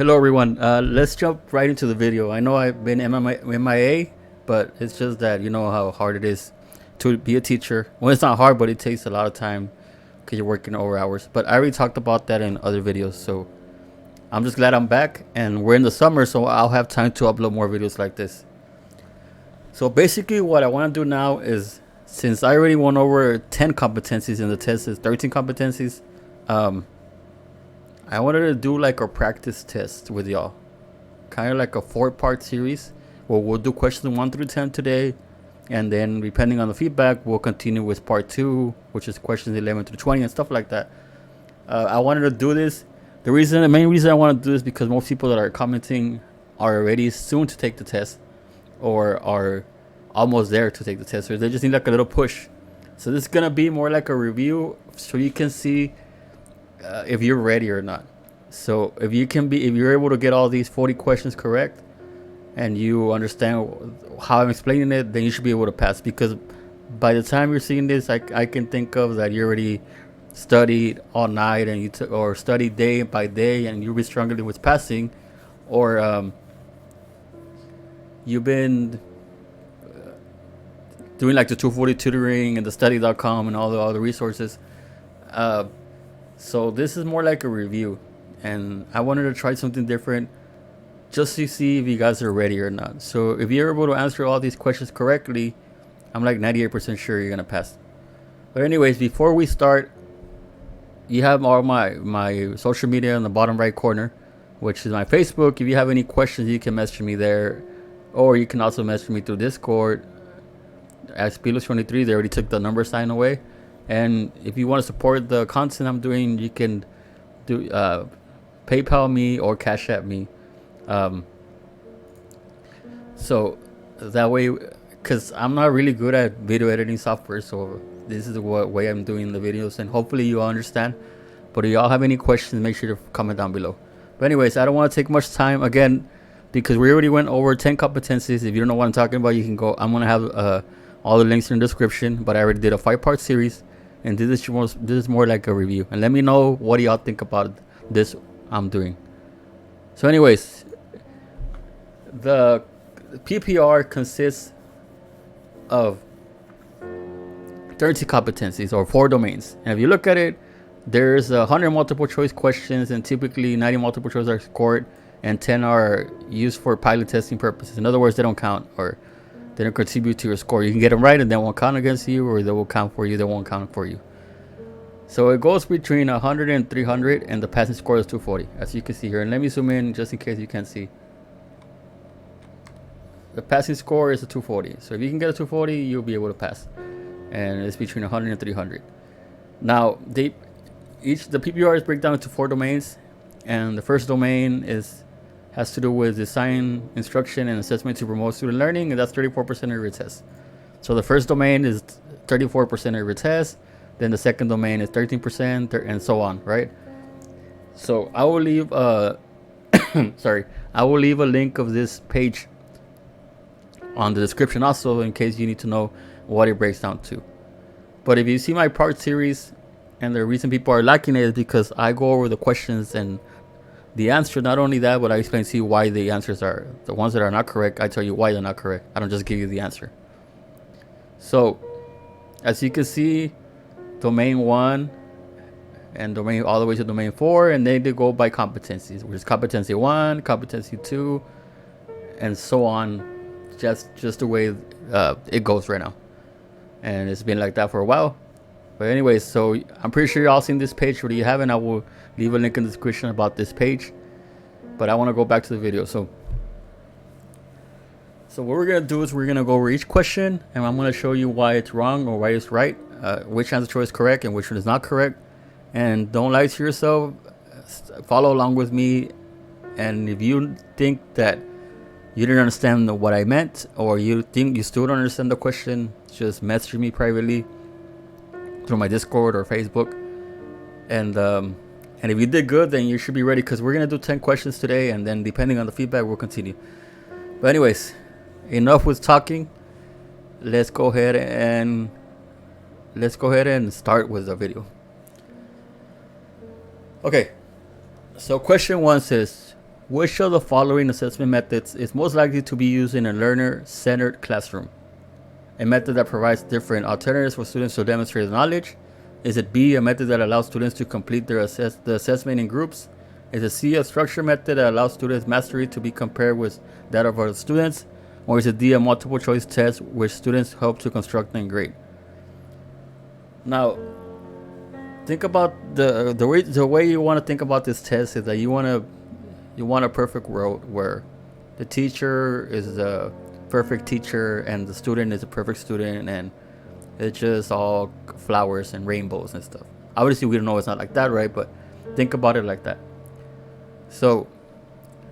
Hello everyone. Let's jump right into the video. I know I've been MIA, but it's just that you know how hard it is to be a teacher. Well, it's not hard, but it takes a lot of time because you're working over hours. But I already talked about that in other videos, so I'm just glad I'm back. And we're in the summer, so I'll have time to upload more videos like this. So basically, what I want to do now is, since I already went over 10 competencies and the test is 13 competencies, I wanted to do like a practice test with y'all, kind of like a 4-part series where we'll do questions 1 through 10 today, and then depending on the feedback, we'll continue with part 2, which is questions 11 through 20 and stuff like that. I wanted to do this. The main reason I want to do this because most people that are commenting are already soon to take the test, or are almost there to take the test, or they just need like a little push. So this is gonna be more like a review, so you can see if you're ready or not. So if you're able to get all these 40 questions correct and you understand how I'm explaining it, then you should be able to pass, because by the time you're seeing this, I can think of that you already studied all night and or studied day by day and you'll be struggling with passing, or you've been doing like the 240 tutoring and the study.com and all the other resources. So this is more like a review, and I wanted to try something different just to see if you guys are ready or not. So if you're able to answer all these questions correctly, I'm like 98% sure you're gonna pass. But anyways, before we start, you have all my social media in the bottom right corner, which is my Facebook. If you have any questions, you can message me there, or you can also message me through Discord as Pilos23. They already took the number sign away. And if you want to support the content I'm doing, you can do PayPal me or Cash App me. So that way, because I'm not really good at video editing software, so this is the way I'm doing the videos, and hopefully you all understand. But if y'all have any questions, make sure to comment down below. But anyways, I don't want to take much time again, because we already went over 10 competencies. If you don't know what I'm talking about, you can go. I'm going to have all the links in the description, but I already did a 5-part series, and this is more like a review. And let me know what y'all think about this I'm doing. So anyways, the PPR consists of 30 competencies, or 4 domains. And if you look at it, there's 100 multiple choice questions, and typically 90 multiple choice are scored and 10 are used for pilot testing purposes. In other words, they don't count, or they don't contribute to your score. You can get them right and they won't count against you, or they will count for you, they won't count for you. So it goes between 100 and 300, and the passing score is 240, as you can see here. And let me zoom in just in case you can't see. The passing score is a 240. So if you can get a 240, you'll be able to pass. And it's between 100 and 300. Now, the PPRs break down into 4 domains, and the first domain has to do with design, instruction, and assessment to promote student learning, and that's 34% of your test. So the first domain is 34% of your test, then the second domain is 13%, and so on, right? So I will leave I will leave a link of this page on the description also, in case you need to know what it breaks down to. But if you see my part series, and the reason people are liking it is because I go over the questions and the answer. Not only that, but I explain to you why the answers are the ones that are not correct. I tell you why they're not correct. I don't just give you the answer. So as you can see, domain 1 and domain all the way to domain 4, and then they go by competencies, which is competency 1, competency 2, and so on. Just the way it goes right now, and it's been like that for a while. But anyways, so I'm pretty sure y'all seen this page. Or you haven't, I will leave a link in the description about this page. But I want to go back to the video. So what we're gonna do is we're gonna go over each question, and I'm gonna show you why it's wrong or why it's right, which answer choice is correct and which one is not correct. And don't lie to yourself. Follow along with me. And if you think that you didn't understand what I meant, or you think you still don't understand the question, just message me privately through my Discord or Facebook. And if you did good, then you should be ready, because we're gonna do 10 questions today, and then depending on the feedback, we'll continue. But anyways, enough with talking. Let's go ahead and start with the video. Okay, so question 1 says, Which of the following assessment methods is most likely to be used in a learner-centered classroom? A method that provides different alternatives for students to demonstrate knowledge? Is it B, a method that allows students to complete the assessment in groups? Is it C, a structure method that allows students' mastery to be compared with that of other students? Or is it D, a multiple choice test which students help to construct and grade? Now, think about the way you want to think about this test is that you want a perfect world where the teacher is a perfect teacher and the student is a perfect student, and it's just all flowers and rainbows and stuff. Obviously, we don't know it's not like that, right? But think about it like that. So,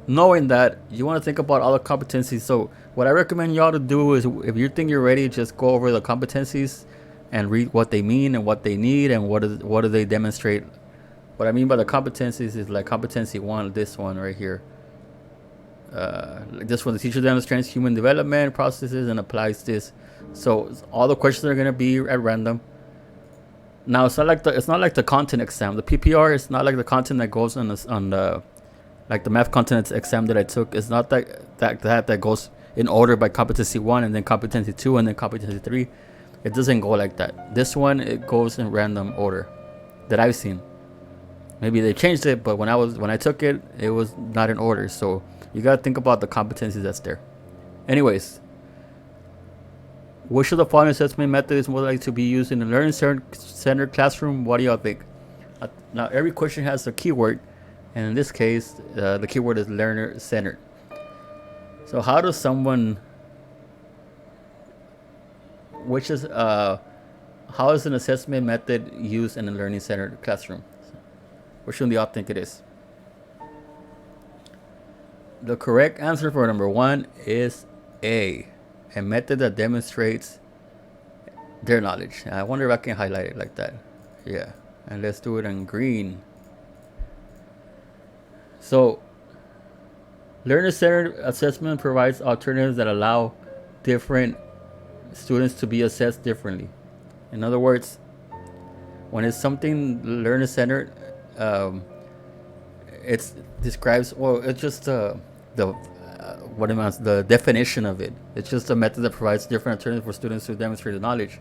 knowing that, you want to think about all the competencies. So, what I recommend y'all to do is, if you think you're ready, just go over the competencies and read what they mean and what they need and what do they demonstrate. What I mean by the competencies is like competency 1, this one right here. Like this one, the teacher demonstrates human development processes and applies this. So all the questions are gonna be at random. Now it's not like the content exam. The PPR is not like the content that goes on the like the math content exam that I took. It's not that goes in order by competency 1 and then competency 2 and then competency 3. It doesn't go like that. This one, it goes in random order that I've seen. Maybe they changed it, but when I took it, it was not in order. So you gotta think about the competencies that's there. Anyways, which of the following assessment method is more likely to be used in a learning-centered classroom? What do y'all think? Now, every question has a keyword, and in this case, the keyword is learner-centered. So how does someone... how is an assessment method used in a learning-centered classroom? Which one do y'all think it is? The correct answer for number 1 is A, a method that demonstrates their knowledge. I wonder if I can highlight it like that. Yeah, and let's do it in green. So, learner-centered assessment provides alternatives that allow different students to be assessed differently. In other words, when it's something learner-centered, it describes, well, it's just the definition of it. It's just a method that provides different alternatives for students to demonstrate the knowledge,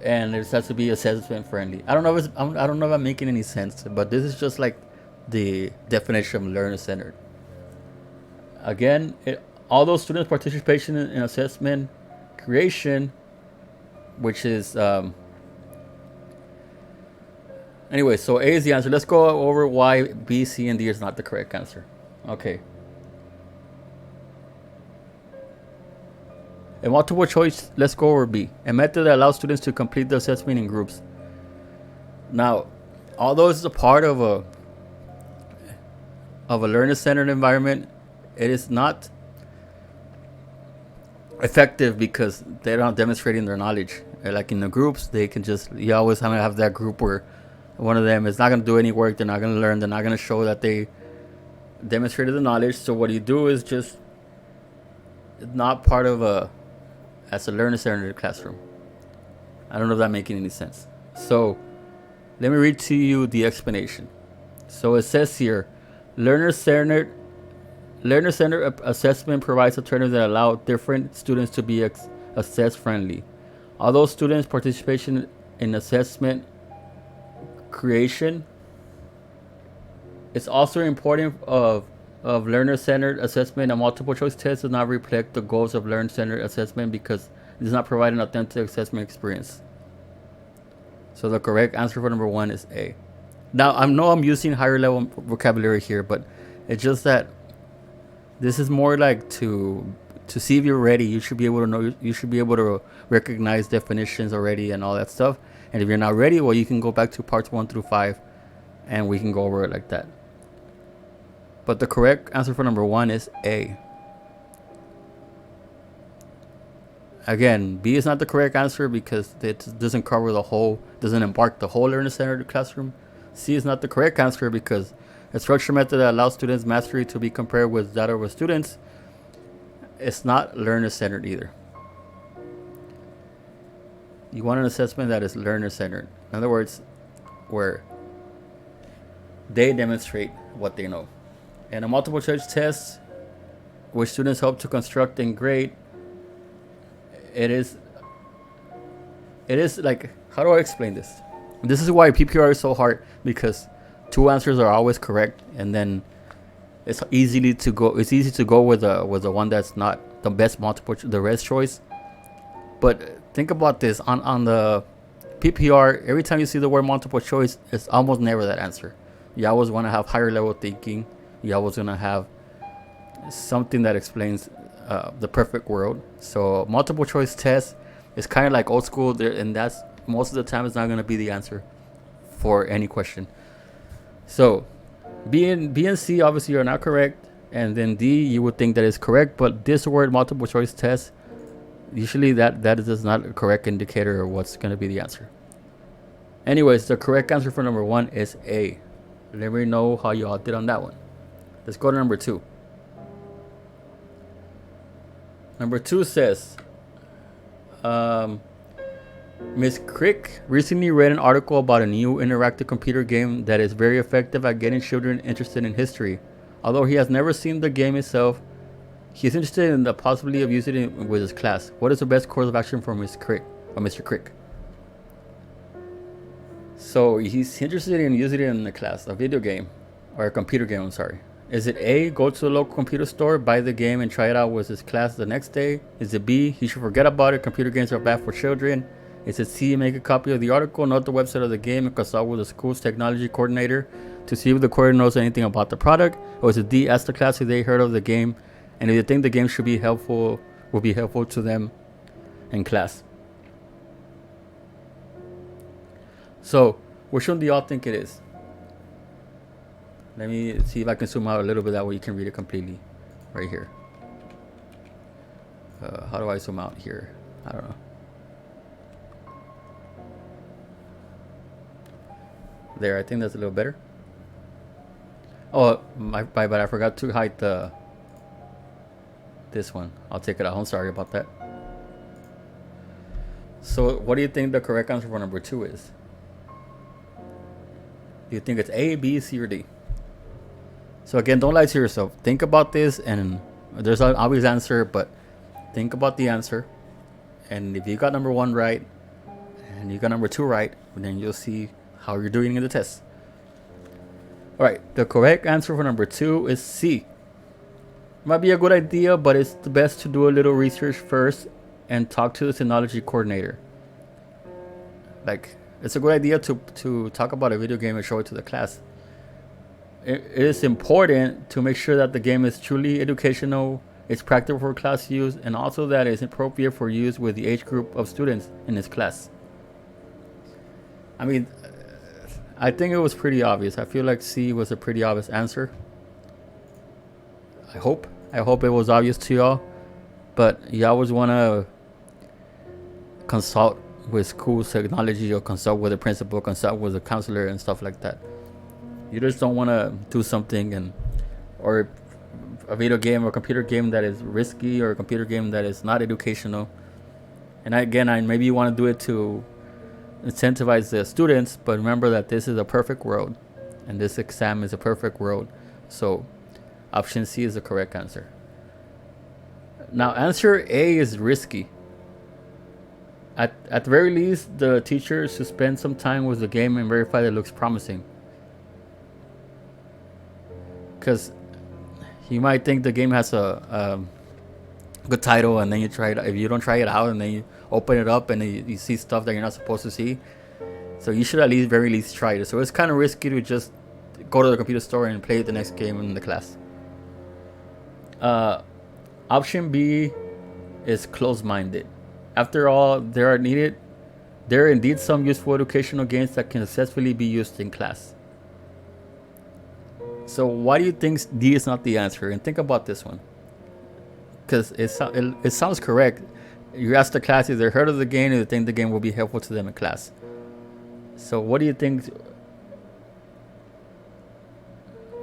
and it has to be assessment friendly. I don't know if I'm making any sense, but this is just like the definition of learner-centered. Again, all those students' participation in assessment creation, which is anyway, so A is the answer. Let's go over why B, C, and D is not the correct answer. Okay. In multiple choice, let's go over B. A method that allows students to complete the assessment in groups. Now, although it's a part of a learner-centered environment, it is not effective because they're not demonstrating their knowledge. Like in the groups, they can just, you always have that group where one of them is not going to do any work, they're not going to learn, they're not going to show that they demonstrated the knowledge. So what you do is just not part of as a learner-centered classroom. I don't know if that's making any sense. So let me read to you the explanation. So it says here, learner-centered assessment provides alternatives that allow different students to be assessed friendly. Although students' participation in assessment creation, it's also important of learner-centered assessment. A multiple choice test does not reflect the goals of learner-centered assessment because it does not provide an authentic assessment experience. So the correct answer for number 1 is A. Now, I know I'm using higher level vocabulary here, but it's just that this is more like to see if you're ready. You should be able to know. You should be able to recognize definitions already and all that stuff. And if you're not ready, well, you can go back to parts 1 through 5, and we can go over it like that. But the correct answer for number 1 is A. Again, B is not the correct answer because it doesn't cover doesn't embark the whole learner-centered classroom. C is not the correct answer because a structure method that allows students' mastery to be compared with that of students, it's not learner-centered either. You want an assessment that is learner-centered. In other words, where they demonstrate what they know. And a multiple choice test, which students hope to construct and grade, it is like, how do I explain this? This is why PPR is so hard, because two answers are always correct, and then it's easy to go with the one that's not the best the rest choice. But think about this, on the PPR, every time you see the word multiple choice, it's almost never that answer. You always want to have higher level thinking. You always want to have something that explains the perfect world. So multiple choice test is kind of like old school there, and that's most of the time it's not going to be the answer for any question. So B and C obviously are not correct, and then D you would think that is correct, but this word multiple choice test, usually that is not a correct indicator of what's going to be the answer. Anyways, the correct answer for number 1 is A. Let me know how you all did on that one. Let's go to number 2. Number 2 says, Ms. Crick recently read an article about a new interactive computer game that is very effective at getting children interested in history. Although he has never seen the game itself, he is interested in the possibility of using it with his class. What is the best course of action for Ms. Crick or Mr. Crick? So he's interested in using it in the class, a video game or a computer game. I'm sorry. Is it A, go to the local computer store, buy the game, and try it out with his class the next day? Is it B, he should forget about it, computer games are bad for children? Is it C, make a copy of the article, note the website of the game, and consult with the school's technology coordinator to see if the coordinator knows anything about the product? Or is it D, ask the class if they heard of the game, and if they think the game will be helpful to them in class? So, which one do y'all think it is? Let me see if I can zoom out a little bit, that way you can read it completely. Right here. How do I zoom out here? I don't know. There, I think that's a little better. Oh, but I forgot to hide this one. I'll take it out. I'm sorry about that. So, what do you think the correct answer for number 2 is? Do you think it's A, B, C, or D? So again, don't lie to yourself. Think about this, and there's an obvious answer, but think about the answer. And if you got number 1 right, and you got number 2 right, then you'll see how you're doing in the test. Alright, the correct answer for number 2 is C. Might be a good idea, but it's the best to do a little research first and talk to the technology coordinator. Like, it's a good idea to talk about a video game and show it to the class. It is important to make sure that the game is truly educational, it's practical for class use, and also that it's appropriate for use with the age group of students in this class. I mean, I think it was pretty obvious. I feel like C was a pretty obvious answer. I hope it was obvious to y'all, but you always want to consult with school technology, or consult with the principal, consult with the counselor and stuff like that. You just don't want to do something or a video game or computer game that is risky, or a computer game that is not educational. And maybe you want to do it to incentivize the students, but remember that this is a perfect world, and this exam is a perfect world. So option C is the correct answer. Now, answer A is risky. At the very least, the teacher should spend some time with the game and verify that it looks promising. Because you might think the game has a good title, and then you try it. If you don't try it out, and then you open it up and you see stuff that you're not supposed to see, so you should very least try it. So it's kind of risky to just go to the computer store and play the next game in the class. Option B is closed-minded. After all, there are indeed some useful educational games that can successfully be used in class. So why do you think D is not the answer? And think about this one, because it sounds correct. You ask the class if they heard of the game and they think the game will be helpful to them in class. So what do you think?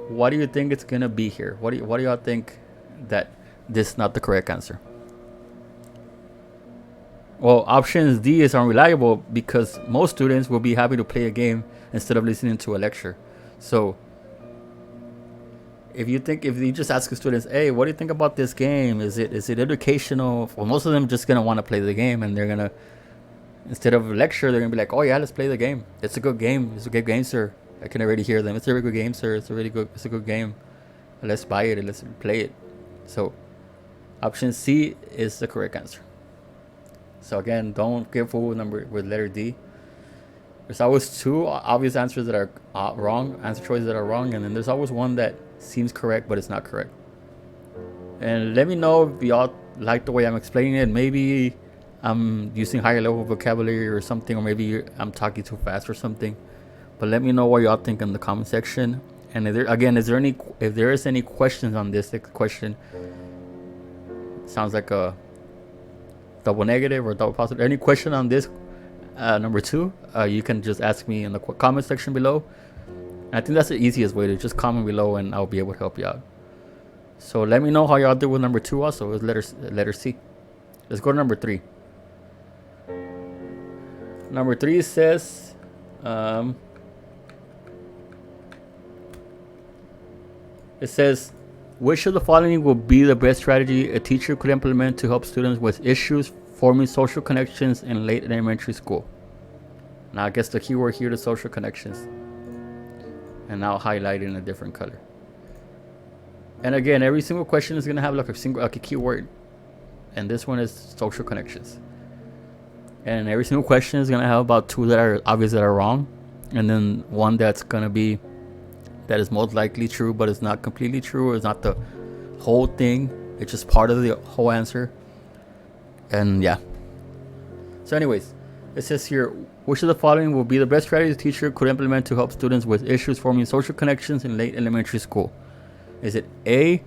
What do you think it's gonna be here? What do y'all think that this is not the correct answer? Well, option D is unreliable, because most students will be happy to play a game instead of listening to a lecture. So if you just ask the students, hey, what do you think about this game? Is it educational? Well, most of them just gonna want to play the game, and they're gonna, instead of lecture, they're gonna be like, oh yeah, let's play the game. It's a good game. It's a good game, sir. I can already hear them. It's a very good game, sir. It's a good game. Let's buy it and let's play it. So option C is the correct answer. So again, don't get fooled with letter D. There's always two obvious answers that are wrong, answer choices that are wrong, and then there's always one that seems correct but it's not correct. And let me know if y'all like the way I'm explaining it. Maybe I'm using higher level vocabulary or something, or maybe I'm talking too fast or something. But let me know what y'all think in the comment section. And if there is any questions on this question, sounds like a double negative or double positive. Any question on this number 2, you can just ask me in the comment section below. And I think that's the easiest way, to just comment below and I'll be able to help you out. So let me know how y'all did with number 2 also. It was letter C. Let's go to number 3. Number 3 says it says, which of the following will be the best strategy a teacher could implement to help students with issues forming social connections in late elementary school? Now I guess the keyword here is social connections, and now highlight it in a different color. And again, every single question is gonna have like a keyword, and this one is social connections. And every single question is gonna have about 2 that are obvious that are wrong, and then one that's gonna be that is most likely true, but it's not completely true, or it's not the whole thing. It's just part of the whole answer. And yeah. So anyways, it says here, which of the following will be the best strategy a teacher could implement to help students with issues forming social connections in late elementary school? Is it A,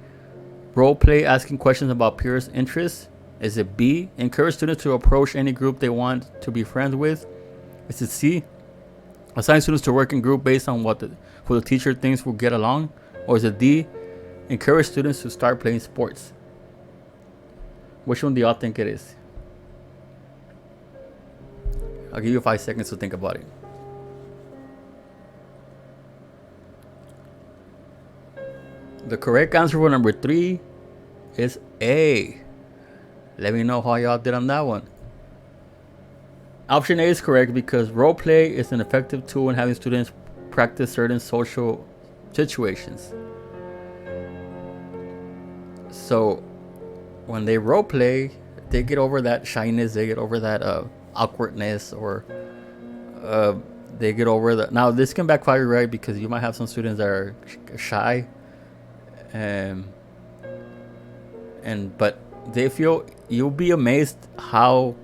role play asking questions about peers' interests? Is it B, encourage students to approach any group they want to be friends with? Is it C, assign students to work in group based on who the teacher thinks will get along? Or is it D, encourage students to start playing sports? Which one do y'all think it is? I'll give you 5 seconds to think about it. The correct answer for number 3 is A. Let me know how y'all did on that one. Option A is correct because role play is an effective tool in having students practice certain social situations. So when they role play, they get over that shyness, they get over that awkwardness, or they get over the. Now this can backfire, right? Because you might have some students that are shy, but they feel, you'll be amazed how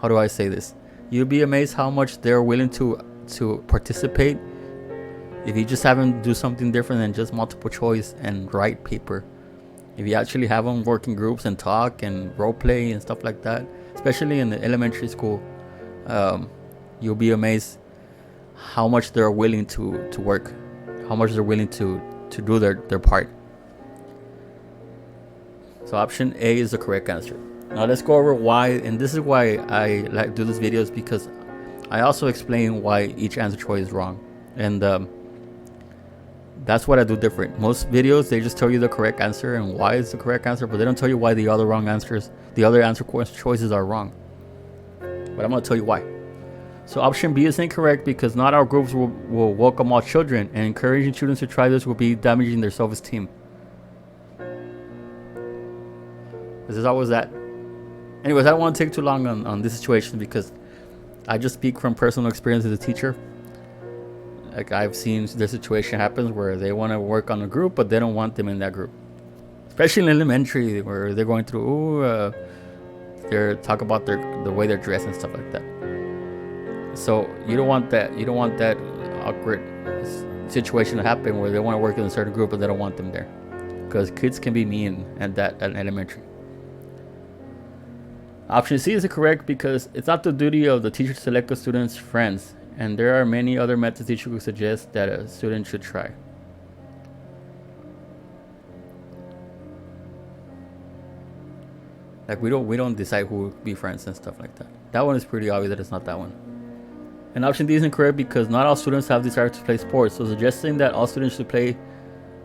do I say this? You'll be amazed how much they're willing to participate if you just have them do something different than just multiple choice and write paper. If you actually have them work in groups and talk and role play and stuff like that, especially in the elementary school, you'll be amazed how much they're willing to work, how much they're willing to do their part. So option A is the correct answer. Now let's go over why, and this is why I like do these videos, because I also explain why each answer choice is wrong, and that's what I do different. Most videos, they just tell you the correct answer and why it's the correct answer, but they don't tell you why the other answer choices are wrong. But I'm going to tell you why. So option B is incorrect because not all groups will welcome all children, and encouraging students to try this will be damaging their self-esteem. This is always that. Anyways, I don't want to take too long on this situation because I just speak from personal experience as a teacher. Like, I've seen this situation happens where they want to work on a group, but they don't want them in that group. Especially in elementary, where they're going through, they're talk about the way they're dressed and stuff like that. So you don't want that. You don't want that awkward situation to happen where they want to work in a certain group, but they don't want them there, because kids can be mean at elementary. Option C is correct because it's not the duty of the teacher to select a student's friends, and there are many other methods teacher would suggest that a student should try. Like, we don't decide who will be friends and stuff like that. That one is pretty obvious that it's not that one. And option D is incorrect because not all students have desire to play sports, so suggesting that all students should play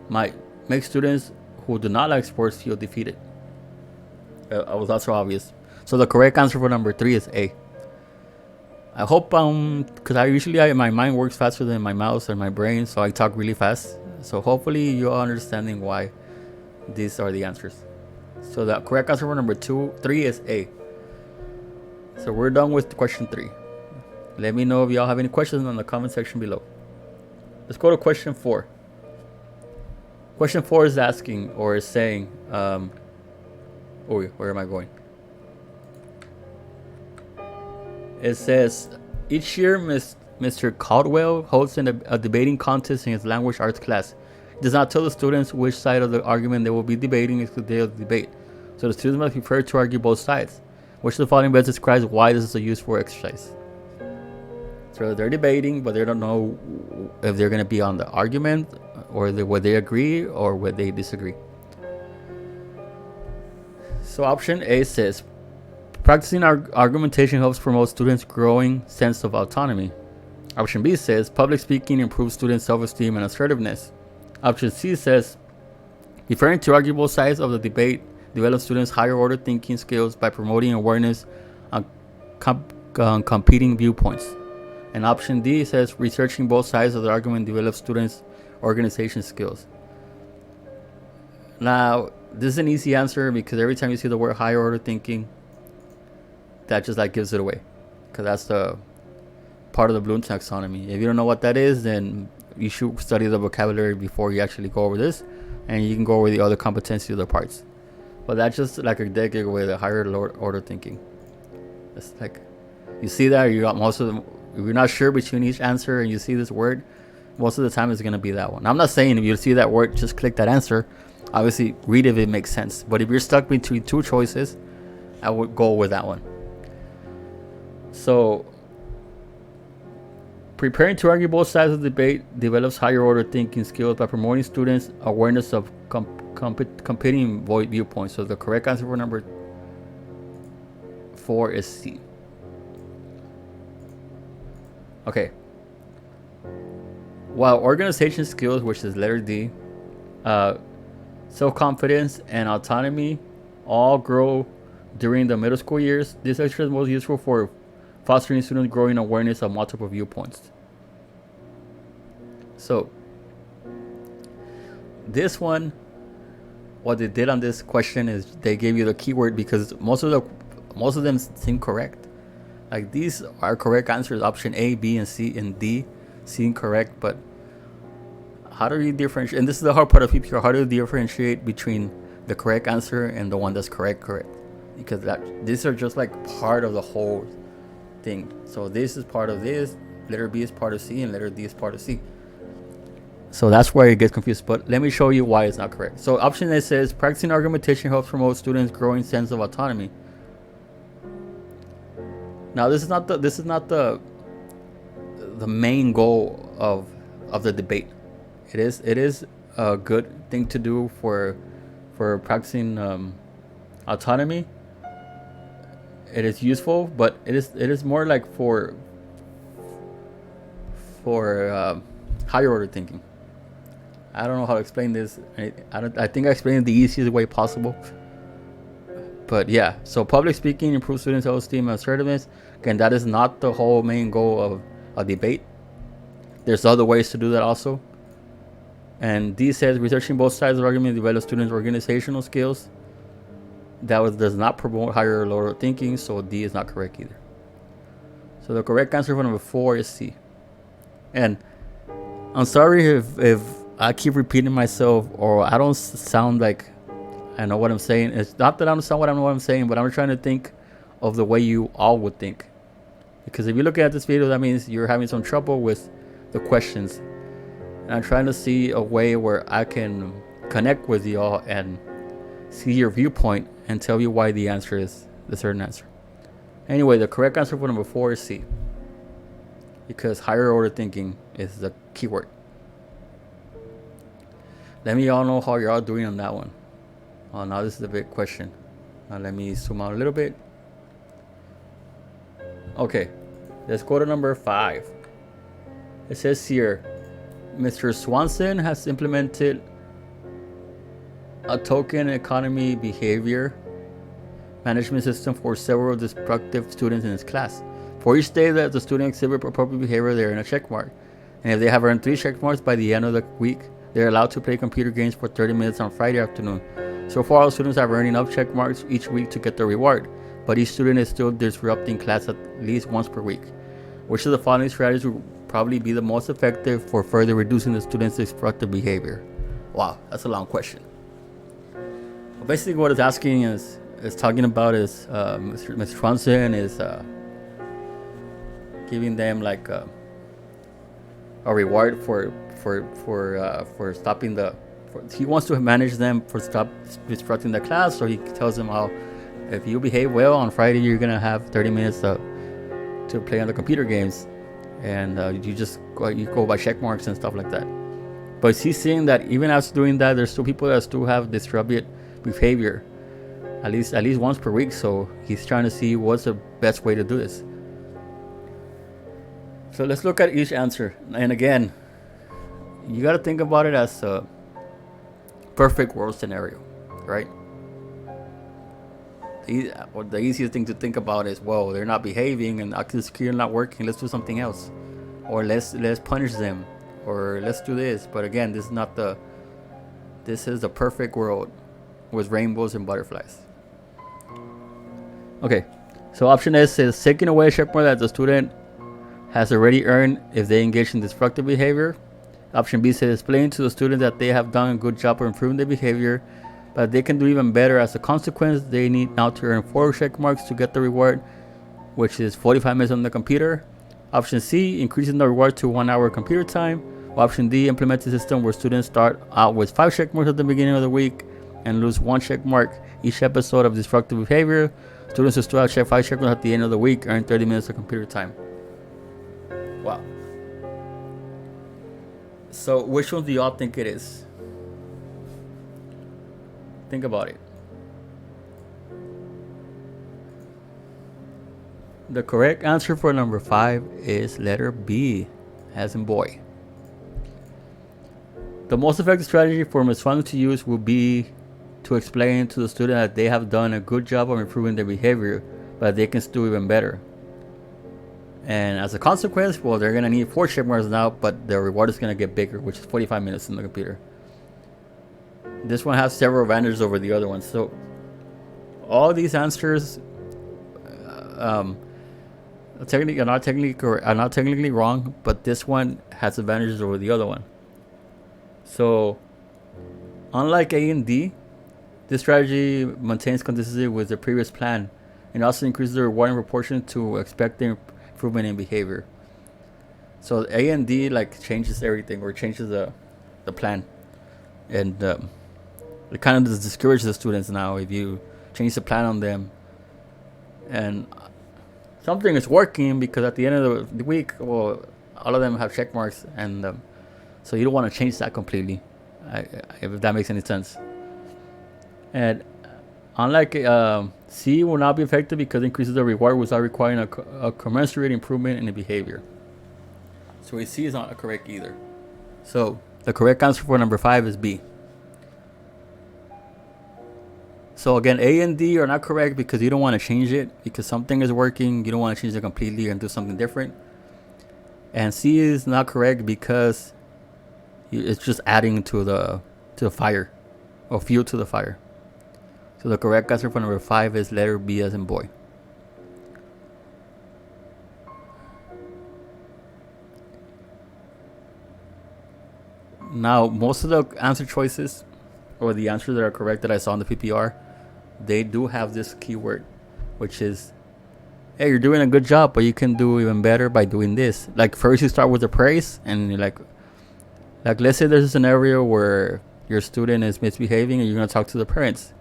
might make students who do not like sports feel defeated. Was also obvious. So the correct answer for number 3 is A. I hope because my mind works faster than my mouth and my brain, so I talk really fast. So hopefully you're understanding why these are the answers. So the correct answer for number 3 is A. So we're done with question 3. Let me know if y'all have any questions in the comment section below. Let's go to question 4. Question 4 is asking or is saying, where am I going? It says, each year Mr. Caldwell hosts a debating contest in his language arts class. He does not tell the students which side of the argument they will be debating is the day of the debate. So the students must be prepared to argue both sides. Which of the following best describes why this is a useful exercise? So they're debating, but they don't know if they're going to be on the argument or would they agree or would they disagree. So option A says, practicing argumentation helps promote students' growing sense of autonomy. Option B says, public speaking improves students' self-esteem and assertiveness. Option C says, referring to arguable sides of the debate develops students' higher order thinking skills by promoting awareness on competing viewpoints. And option D says, researching both sides of the argument develops students' organization skills. Now, this is an easy answer because every time you see the word higher order thinking, that just like gives it away, because that's the part of the Bloom taxonomy. If you don't know what that is, then you should study the vocabulary before you actually go over this, and you can go over the other competencies of the parts. But that's just like a dead giveaway, the higher order thinking. It's like, you see that, you got most of them. If you're not sure between each answer and you see this word, most of the time it's going to be that one. I'm not saying if you see that word, just click that answer. Obviously, read if it makes sense. But if you're stuck between two choices, I would go with that one. So, preparing to argue both sides of the debate develops higher order thinking skills by promoting students' awareness of competing viewpoints. So the correct answer for number 4 is C. Okay. While organization skills, which is letter D, self-confidence and autonomy all grow during the middle school years, this exercise is most useful for fostering students' growing awareness of multiple viewpoints. So, this one, what they did on this question is they gave you the keyword because most of them seem correct. Like, these are correct answers. Option A, B, and C, and D seem correct, but how do you differentiate? And this is the hard part of PPR. How do you differentiate between the correct answer and the one that's correct? Because these are just like part of the whole thing. So this is part of this, letter B is part of C, and letter D is part of C. So that's where it gets confused. But let me show you why it's not correct. So option A says, practicing argumentation helps promote students' growing sense of autonomy. Now this is not the main goal of the debate. It is a good thing to do for practicing autonomy. It is useful, but it is more like for higher order thinking. I don't know how to explain this. I think I explained it the easiest way possible. But yeah, so public speaking improves students' self-esteem and assertiveness. Again, that is not the whole main goal of a debate. There's other ways to do that also. And D says, researching both sides of the argument develops students' organizational skills. Does not promote higher or lower thinking, so D is not correct either. So the correct answer for number 4 is C. And I'm sorry if I keep repeating myself or I don't sound like I know what I'm saying. It's not that I don't sound what I know what I'm saying, but I'm trying to think of the way you all would think. Because if you're looking at this video, that means you're having some trouble with the questions. And I'm trying to see a way where I can connect with y'all and see your viewpoint and tell you why the answer is the certain answer. Anyway, the correct answer for number 4 is C. Because higher order thinking is the keyword. Let me all know how y'all doing on that one. Oh, now this is a big question. Now let me zoom out a little bit. Okay, let's go to number 5. It says here, Mr. Swanson has implemented a token economy behavior management system for several destructive students in his class. For each day that the student exhibit appropriate behavior, they earn a check mark. And if they have earned 3 check marks by the end of the week, they're allowed to play computer games for 30 minutes on Friday afternoon. So far, all students have earned enough check marks each week to get the reward, but each student is still disrupting class at least once per week. Which of the following strategies will probably be the most effective for further reducing the students' destructive behavior? Wow, that's a long question. Well, basically, what it's asking is talking about is Mr. Swanson is giving them like a reward for stopping the. He wants to manage them for stop disrupting the class, so he tells them how if you behave well on Friday, you're gonna have 30 minutes to play on the computer games, and you go by check marks and stuff like that. But he's seeing that even after doing that, there's still people that still have disrupted behavior, at least once per week. So he's trying to see what's the best way to do this. So let's look at each answer. And again, you got to think about it as a perfect world scenario, right? The easiest thing to think about is, well, they're not behaving and active security not working. Let's do something else, or let's punish them, or let's do this. But again, this is the perfect world with rainbows and butterflies. Okay, so option S says taking away a checkmark that the student has already earned if they engage in destructive behavior. Option B says explain to the student that they have done a good job of improving their behavior, but they can do even better. As a consequence, they need now to earn 4 check marks to get the reward, which is 45 minutes on the computer. Option C, increasing the reward to 1 hour computer time. Option D, implement a system where students start out with 5 check marks at the beginning of the week and lose 1 check mark each episode of destructive behavior. Students who still have 5 check marks at the end of the week earn 30 minutes of computer time. Wow. So which one do y'all think it is? Think about it. The correct answer for number 5 is letter B, as in boy. The most effective strategy for Ms. Swanson to use will be to explain to the student that they have done a good job of improving their behavior, but they can still even better. And as a consequence, well, they're going to need 4 check marks now, but their reward is going to get bigger, which is 45 minutes in the computer. This one has several advantages over the other ones. So all these answers are not technically wrong, but this one has advantages over the other one. So unlike A and D, this strategy maintains consistency with the previous plan and also increases the reward in proportion to expected improvement in behavior. So A and D like changes everything, or changes the plan, and it kind of discourages the students now if you change the plan on them. And something is working because at the end of the week, well, all of them have check marks, and so you don't want to change that completely, if that makes any sense. And unlike C, will not be effective because it increases the reward without requiring a commensurate improvement in the behavior. So C is not correct either. So the correct answer for number 5 is B. So again, A and D are not correct because you don't want to change it, because something is working. You don't want to change it completely and do something different. And C is not correct because it's just adding to the fire, or fuel to the fire. So the correct answer for number 5 is letter B, as in boy. Now, most of the answer choices, or the answers that are correct that I saw in the PPR, they do have this keyword, which is, hey, you're doing a good job, but you can do even better by doing this. Like first you start with the praise, and you're like let's say there's a scenario where your student is misbehaving and you're going to talk to the parents.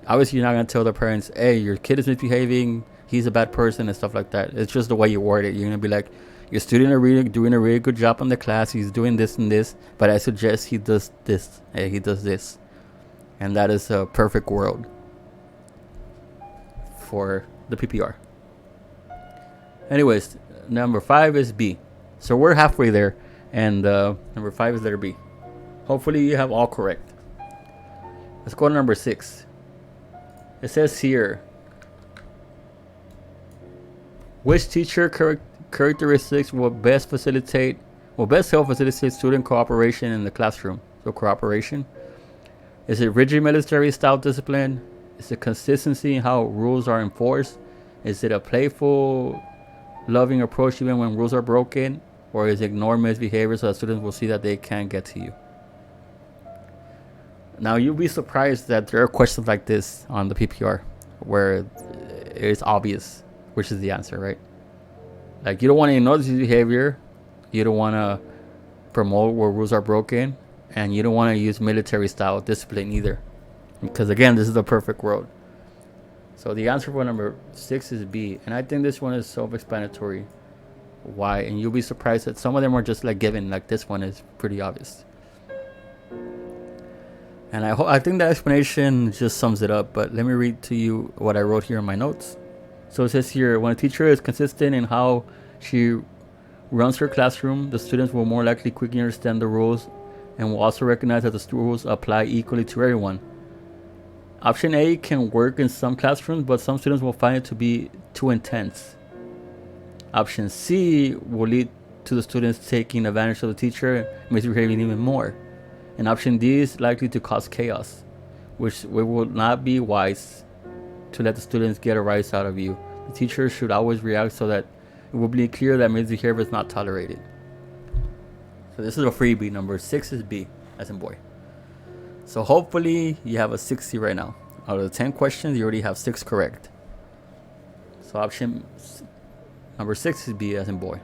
Obviously, you're not going to tell the parents, hey, your kid is misbehaving, he's a bad person, and stuff like that. It's just the way you word it. You're going to be like, your student is doing a really good job in the class. He's doing this and this, but I suggest he does this. Hey, he does this. And that is a perfect world for the PPR. Anyways, number 5 is B. So we're halfway there. And number 5 is letter B. Hopefully you have all correct. Let's go to number 6. It says here, which teacher characteristics will best help facilitate student cooperation in the classroom? So cooperation. Is it rigid military style discipline? Is it consistency in how rules are enforced? Is it a playful, loving approach even when rules are broken? Or is it ignore misbehavior so that students will see that they can't get to you? Now, you'll be surprised that there are questions like this on the PPR where it's obvious which is the answer, right? Like, you don't want to ignore this behavior. You don't want to promote where rules are broken. And you don't want to use military style discipline either. Because again, this is the perfect world. So the answer for number 6 is B. And I think this one is self-explanatory. Why? And you'll be surprised that some of them are just like given. Like this one is pretty obvious. And I think that explanation just sums it up. But let me read to you what I wrote here in my notes. So it says here, when a teacher is consistent in how she runs her classroom, the students will more likely quickly understand the rules and will also recognize that the rules apply equally to everyone. Option A can work in some classrooms, but some students will find it to be too intense. Option C will lead to the students taking advantage of the teacher and misbehaving even more. And option D is likely to cause chaos, which will not be wise to let the students get a rise out of you. The teacher should always react so that it will be clear that misbehavior is not tolerated. So this is a freebie. Number 6 is B, as in boy. So hopefully you have a 60 right now. Out of the 10 questions, you already have 6 correct. So option number 6 is B, as in boy.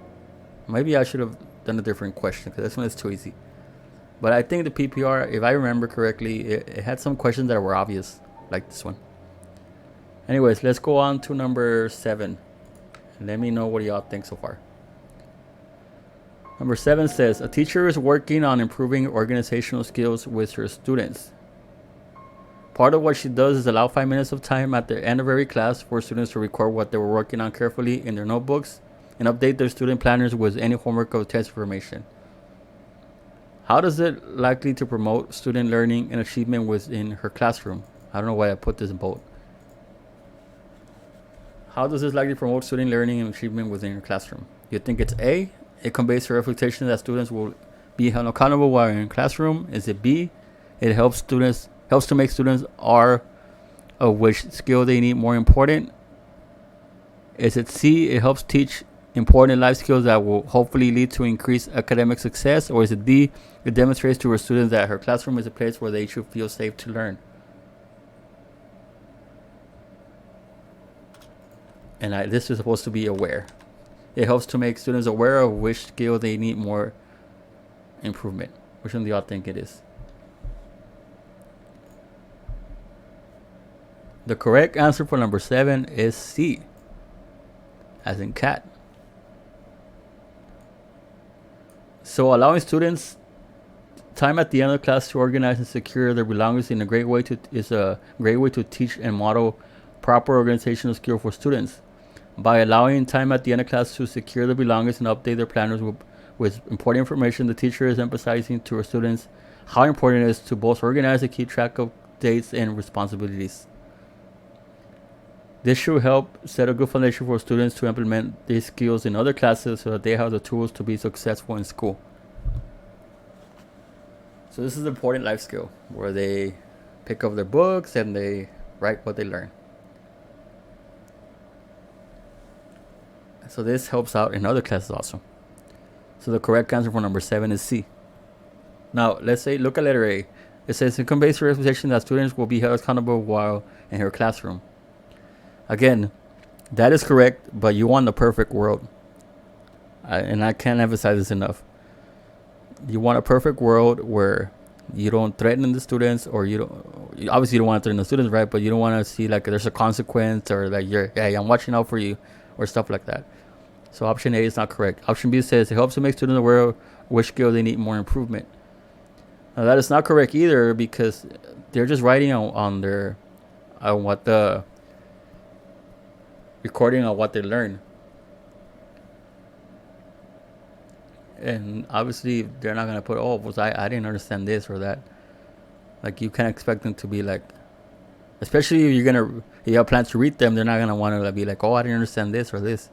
Maybe I should have done a different question because this one is too easy. But I think the PPR, if I remember correctly, it had some questions that were obvious, like this one. Anyways, let's go on to number 7. And let me know what y'all think so far. Number 7 says, a teacher is working on improving organizational skills with her students. Part of what she does is allow 5 minutes of time at the end of every class for students to record what they were working on carefully in their notebooks and update their student planners with any homework or test information. How does it likely to promote student learning and achievement within her classroom? I don't know why I put this in bold. How does this likely promote student learning and achievement within your classroom? You think it's A, it conveys a reflection that students will be held accountable while in classroom? Is it B, it helps to make students aware of which skill they need more important? Is it C, it helps teach important life skills that will hopefully lead to increased academic success? Or is it D, it demonstrates to her students that her classroom is a place where they should feel safe to learn? And this is supposed to be aware. It helps to make students aware of which skill they need more improvement. Which one do y'all think it is? The correct answer for number 7 is C, as in cat. So allowing students time at the end of class to organize and secure their belongings is a great way to teach and model proper organizational skill for students. By allowing time at the end of class to secure their belongings and update their planners with important information, the teacher is emphasizing to her students how important it is to both organize and keep track of dates and responsibilities. This should help set a good foundation for students to implement these skills in other classes so that they have the tools to be successful in school. So this is an important life skill where they pick up their books and they write what they learn. So this helps out in other classes also. So the correct answer for number 7 is C. Now, look at letter A. It says it conveys her expectation that students will be held accountable while in her classroom. Again, that is correct, but you want the perfect world. And I can't emphasize this enough. You want a perfect world where you don't threaten the students, or obviously you don't want to threaten the students, right? But you don't want to see like there's a consequence, or like hey, I'm watching out for you, or stuff like that. So option A is not correct. Option B says it helps to make students aware of which skill they need more improvement. Now that is not correct either, because they're just writing on what the recording on what they learn. And obviously they're not going to put, I didn't understand this or that. Like, you can't expect them to be like, especially if you have plans to read them, they're not gonna want to be like, oh, I didn't understand this or this.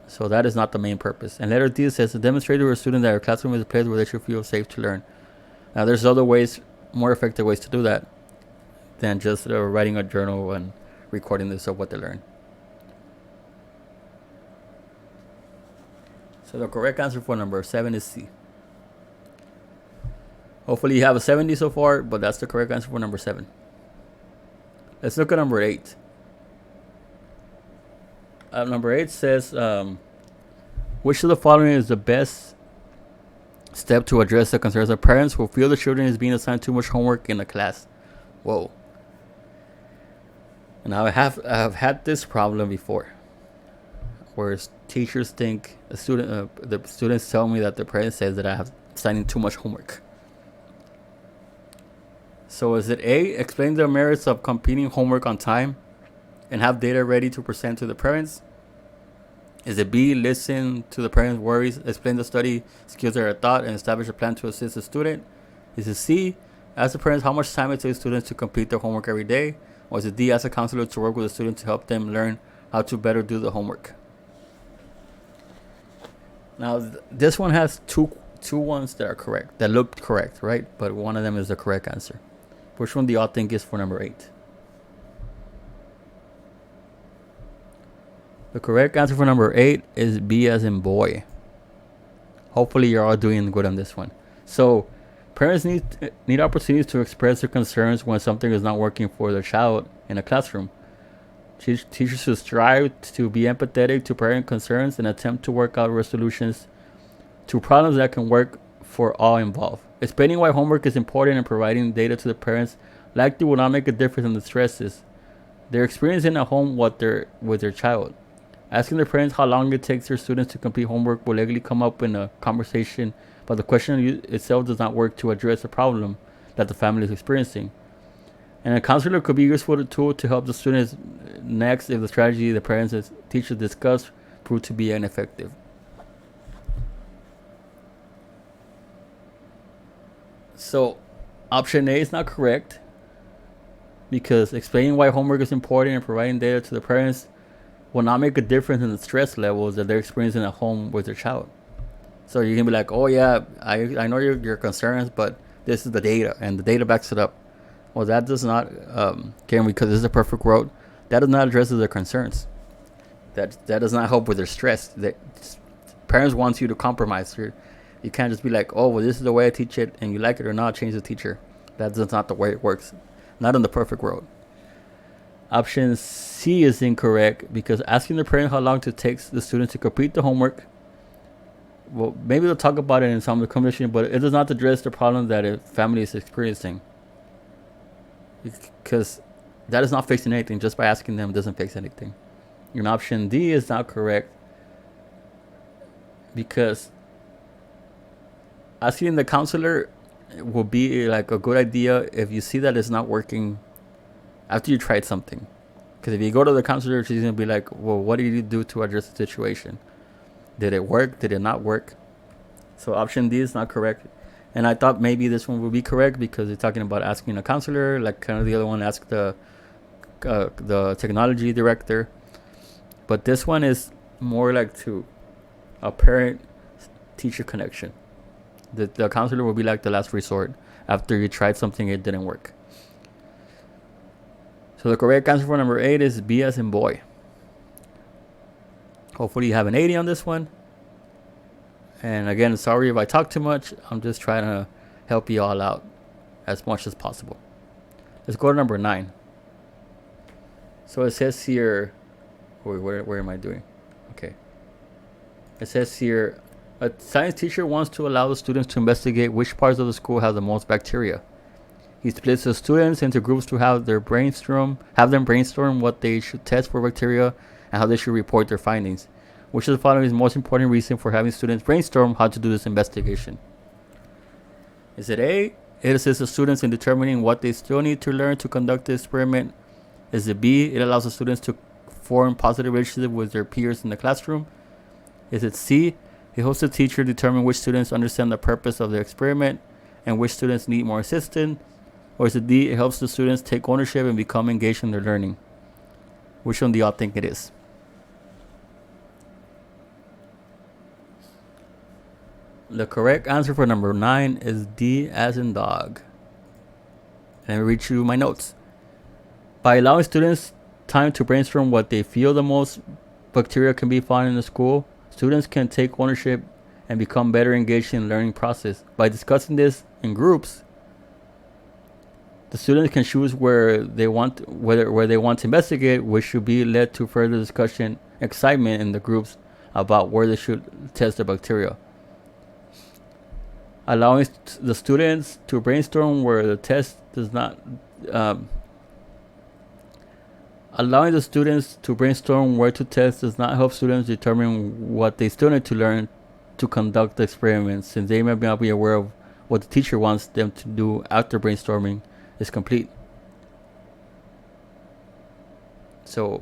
So that is not the main purpose. And letter D says, a demonstrator or a student that your classroom is a place where they should feel safe to learn. Now, there's other ways, more effective ways to do that than just writing a journal and recording this of what they learn. So the correct answer for number 7 is C. Hopefully you have a 70 so far, but that's the correct answer for number 7. Let's look at number 8. Number 8 says, which of the following is the best step to address the concerns of parents who feel the children is being assigned too much homework in the class? Whoa. And I have had this problem before, where teachers think the students tell me that the parents says that I have assigning too much homework. So is it A, explain the merits of completing homework on time and have data ready to present to the parents? Is it B, listen to the parents' worries, explain the study skills that are taught, and establish a plan to assist the student? Is it C, ask the parents how much time it takes students to complete their homework every day? Or is it D, ask a counselor to work with the student to help them learn how to better do the homework? Now, this one has two ones that are correct, that look correct, right? But one of them is the correct answer. Which one do y'all think is for number 8? The correct answer for number 8 is B as in boy. Hopefully you're all doing good on this one. So parents need opportunities to express their concerns when something is not working for their child in a classroom. Teachers should strive to be empathetic to parent concerns and attempt to work out resolutions to problems that can work for all involved. Explaining why homework is important and providing data to the parents likely will not make a difference in the stresses they're experiencing at home with their child. Asking their parents how long it takes their students to complete homework will likely come up in a conversation, but the question itself does not work to address the problem that the family is experiencing. And a counselor could be a useful tool to help the students next if the strategy the parents and teachers discuss prove to be ineffective. So option A is not correct, because explaining why homework is important and providing data to the parents will not make a difference in the stress levels that they're experiencing at home with their child. So you can be like, oh yeah, I know your concerns, but this is the data, and the data backs it up. Well, that does not, because this is a perfect world, that does not address their concerns. That does not help with their stress. Parents want you to compromise. You can't just be like, oh, well, this is the way I teach it, and you like it or not, change the teacher. That's not the way it works. Not in the perfect world. Option C is incorrect, because asking the parent how long it takes the student to complete the homework, well, maybe they'll talk about it in some of the conversation, but it does not address the problem that a family is experiencing. Because that is not fixing anything. Just by asking them doesn't fix anything. And option D is not correct, because asking the counselor will be like a good idea if you see that it's not working after you tried something. Because if you go to the counselor, she's going to be like, well, what did you do to address the situation? Did it work? Did it not work? So option D is not correct. And I thought maybe this one would be correct, because it's talking about asking a counselor, like kind of the other one asked the technology director. But this one is more like to a parent-teacher connection. The counselor will be like the last resort after you tried something, it didn't work. So the correct answer for number 8 is B as in boy. Hopefully you have an 80 on this one. And again, sorry if I talk too much. I'm just trying to help you all out as much as possible. Let's go to number 9. So it says here, where am I doing? Okay. It says here, a science teacher wants to allow the students to investigate which parts of the school have the most bacteria. He splits the students into groups to have them brainstorm what they should test for bacteria and how they should report their findings. Which of the following is the most important reason for having students brainstorm how to do this investigation? Is it A, it assists the students in determining what they still need to learn to conduct the experiment? Is it B, it allows the students to form positive relationships with their peers in the classroom? Is it C, it helps the teacher determine which students understand the purpose of the experiment and which students need more assistance? Or is it D, it helps the students take ownership and become engaged in their learning? Which one do y'all think it is? The correct answer for number 9 is D as in dog. Let me read you my notes. By allowing students time to brainstorm what they feel the most bacteria can be found in the school, students can take ownership and become better engaged in the learning process. By discussing this in groups, the students can choose where they want to investigate, which should be led to further discussion, excitement in the groups about where they should test the bacteria. Allowing the students to brainstorm where the test does not allowing the students to brainstorm where to test does not help students determine what they still need to learn to conduct the experiments, since they may not be aware of what the teacher wants them to do after brainstorming is complete. So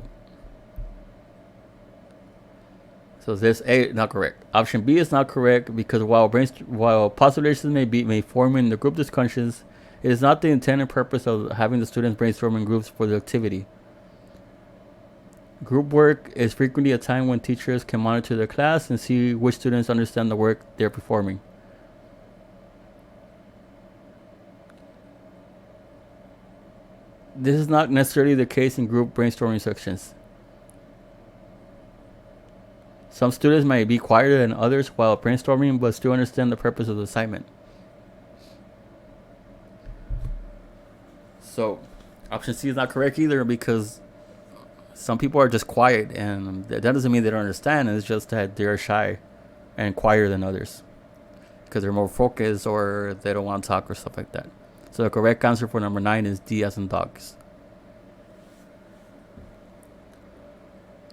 this A not correct. Option B is not correct because while postulations may form in the group discussions, it is not the intended purpose of having the students brainstorm in groups for the activity. Group work is frequently a time when teachers can monitor their class and see which students understand the work they're performing. This is not necessarily the case in group brainstorming sections. Some students might be quieter than others while brainstorming but still understand the purpose of the assignment. So, option C is not correct either because some people are just quiet, and that doesn't mean they don't understand. It's just that they're shy and quieter than others because they're more focused or they don't want to talk or stuff like that. So the correct answer for number 9 is D as in dogs.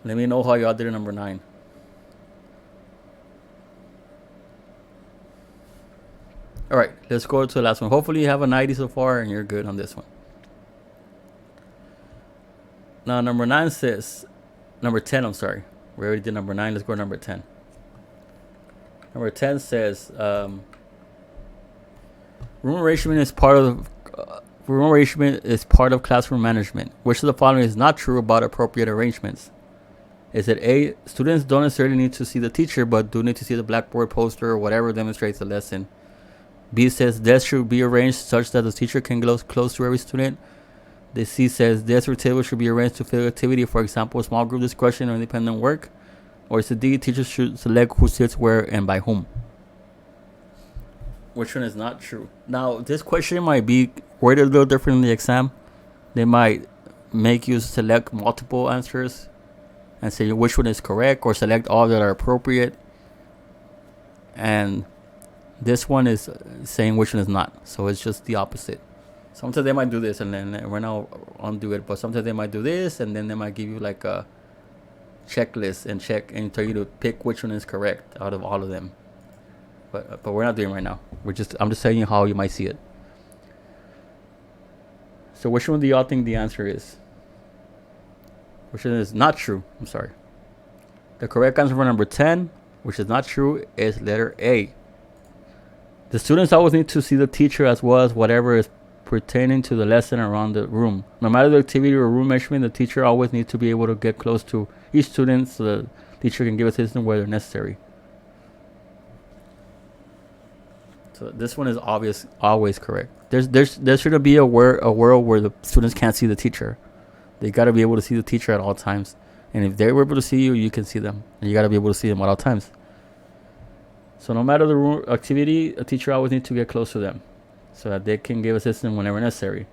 Let me know how y'all did in number 9. Alright, let's go to the last one. Hopefully you have a 90 so far and you're good on this one. Now number 10, I'm sorry. We already did number 9, let's go to number 10. Number 10 says, room arrangement is part of classroom management. Which of the following is not true about appropriate arrangements? Is it A, students don't necessarily need to see the teacher, but do need to see the blackboard poster or whatever demonstrates the lesson? B says desks should be arranged such that the teacher can get close to every student. The C says desk or table should be arranged to fit activity, for example, small group discussion or independent work. Or is it D, teachers should select who sits where and by whom? Which one is not true? Now, this question might be worded a little different in the exam. They might make you select multiple answers and say which one is correct, or select all that are appropriate. And this one is saying which one is not. So it's just the opposite. Sometimes they might do this and then we're not undo it, but sometimes they might do this and then they might give you like a checklist and check and tell you to pick which one is correct out of all of them. But we're not doing it right now. I'm just telling you how you might see it. So which one do y'all think the answer is? Which one is not true? I'm sorry. The correct answer for number 10, which is not true, is letter A. The students always need to see the teacher as well as whatever is pertaining to the lesson around the room. No matter the activity or room measurement, the teacher always needs to be able to get close to each student so the teacher can give assistance where necessary. So this one is always correct. There shouldn't be a world where the students can't see the teacher. They got to be able to see the teacher at all times. And if they're able to see you, you can see them. And you got to be able to see them at all times. So no matter the room activity, a teacher always needs to get close to them so that they can give assistance whenever necessary.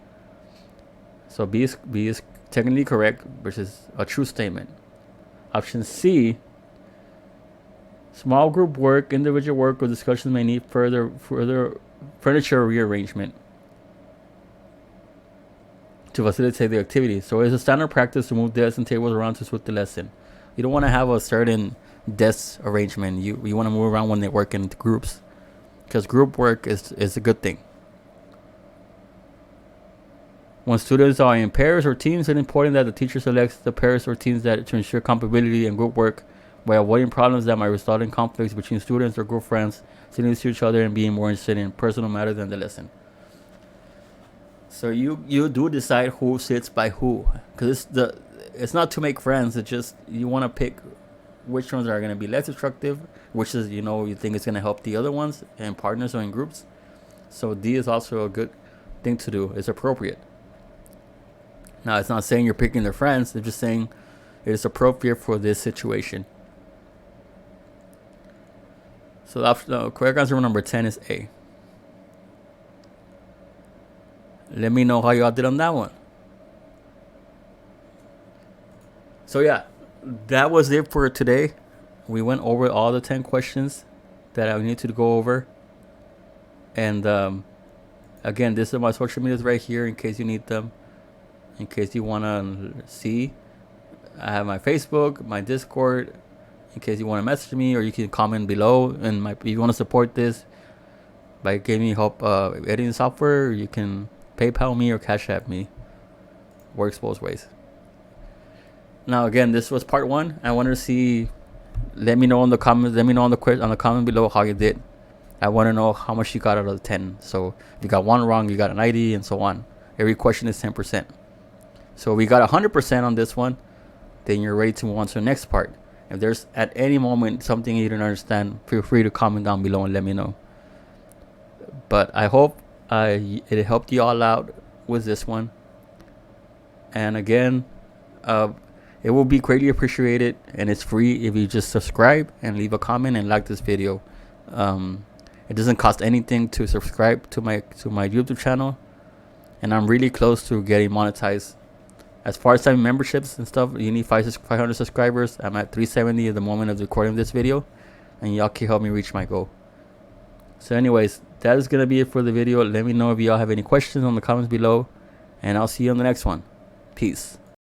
So B is technically correct, which is a true statement. Option C, small group work, individual work, or discussions may need further furniture rearrangement to facilitate the activity. So it's a standard practice to move desks and tables around to suit the lesson. You don't want to have a certain desk arrangement. You want to move around when they work in groups, because group work is a good thing. When students are in pairs or teams, it's important that the teacher selects the pairs or teams that to ensure compatibility and group work by avoiding problems that might result in conflicts between students or group friends sitting next to each other and being more interested in personal matters than the lesson. So you do decide who sits by who, because it's not to make friends. It's just you want to pick which ones are going to be less destructive, which is you think it's going to help the other ones in partners or in groups. So D is also a good thing to do. It's appropriate. Now it's not saying you're picking their friends. It's just saying it is appropriate for this situation. So the correct answer number 10 is A. Let me know how y'all did on that one. So yeah, that was it for today. We went over all the 10 questions that I need to go over. And again, this is my social medias right here in case you need them. In case you want to see. I have my Facebook, my Discord. In case you want to message me, or you can comment below. And if you want to support this by giving me help editing software, you can PayPal me or Cash App me. Works both ways. Now again, this was part 1. I wanted to see. Let me know in the comments. Let me know on the comment below how you did. I want to know how much you got out of the 10. So if you got one wrong, you got a 90, and so on. Every question is 10%. So we got 100% on this one. Then you're ready to move on to the next part. If there's at any moment something you didn't understand, feel free to comment down below and let me know. But I hope it helped you all out with this one. And again, it will be greatly appreciated, and it's free if you just subscribe and leave a comment and like this video. It doesn't cost anything to subscribe to my YouTube channel, and I'm really close to getting monetized. As far as having memberships and stuff, you need 500 subscribers. I'm at 370 at the moment of recording this video, and y'all can help me reach my goal. So anyways, that is going to be it for the video. Let me know if y'all have any questions on the comments below, and I'll see you on the next one. Peace.